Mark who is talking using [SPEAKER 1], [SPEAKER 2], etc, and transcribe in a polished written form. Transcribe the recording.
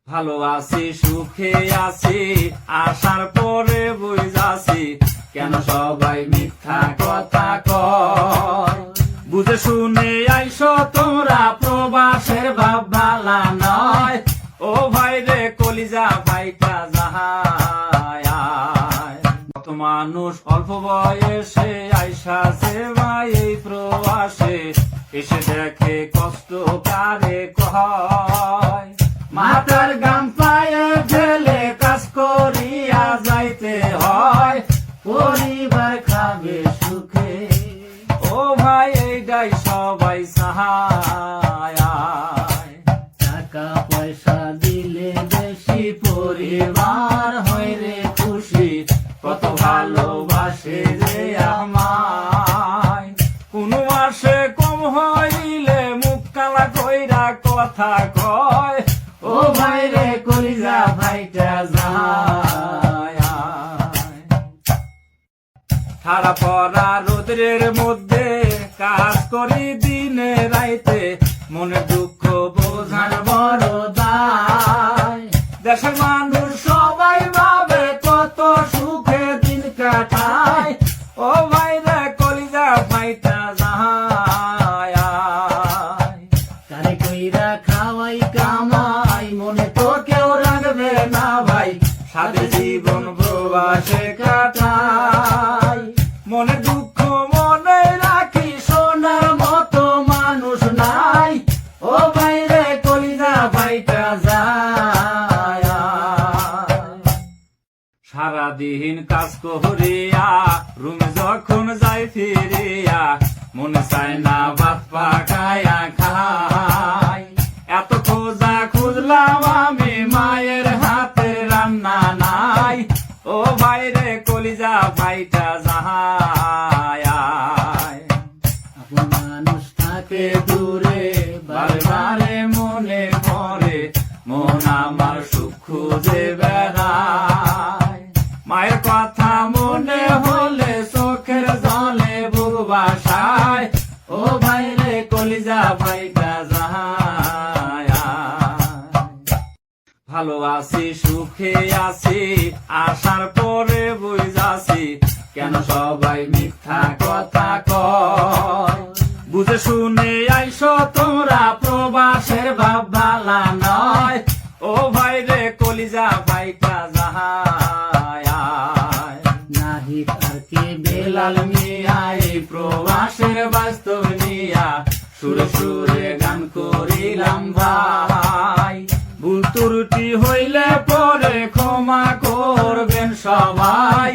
[SPEAKER 1] ভালো আছি সুখে আছি আসার পরে বুঝাছি কেন সবাই মিথ্যা কথা কয়। বুঝে শুনে আইসো তোমরা প্রবাসের ভাব ভালা নয়। ও ভাই রে কলিজা ভাইটা যাহায় কত মানুষ অল্প বয়সে আইসাছে ভাই এই প্রবাসে এসে দেখে কষ্ট কারে কয়। মাথার গাম পায়ে ফেলে কাজ করিয়া যাইতে হয় পরিবার খাবে সুখে। ও ভাই এইটাই সবাই চাহায়। টাকা পয়সা দিলে বেশি পরিবার হয় রে খুশি কত ভালোবাসে যে আমায়। কোন মাসে কম হইলে মুখ কালা কইরা কথা কয়। ও ভাই রে কলিজা ভাইটা যায়। খাড়া পড়া রোদ্রের মধ্যে কাজ করি দিনে রাইতে মনে দুঃখ বোঝার বড় দায়। দেশের মানুষ সবাই ভাবে কত সুখে দিন কাটায়। ও ভাই রে কলিজা ভাইটা যায়। কারে কইরা খাওয়াই কামাই মনে তো কেউ রাখবে না ভাই সাথে জীবন প্রবাসে কাটাই। মনে দুঃখ মনে রাখি সোনার মতো মানুষ নাই। ও ভাই রে কলিজা ভাইটা যায়। সারাদিন কাজ করিয়া রুমে যখন যাই ফিরিয়া মনে চায় না ভাত পাকায়া খাই। এত খোঁজা খুঁজলাম আমি মায়ের হাতে রান্না নাই। ও ভাই রে কলিজা ভাইটা যাহায়। আপন মানুষ থাকে দূরে বারে বারে মনে পড়ে মন আমার সুখ খুঁজে বেড়ায়। মায়ের কথা মনে হলে চোখের জলে বুক বাসায়। ও ভাই রে কলিজা ভাইটা যাহায়। ভালো আছি সুখে আছি আসার পরে বুঝাছি কেন সবাই মিথ্যা কথা কয়। বুঝে শুনে আইসো তোমরা প্রবাসের ভাব ভালা নয়। ও ভাই রে কলিজা ভাইটা যাহায়। নাহিদ আর কি বেলাল মিয়া এই প্রবাসের বাস্তব নিয়া সুরে সুরে গান করিলাম ভাই। ভুল ত্রুটি হইলে পরে ক্ষমা করবেন সবাই।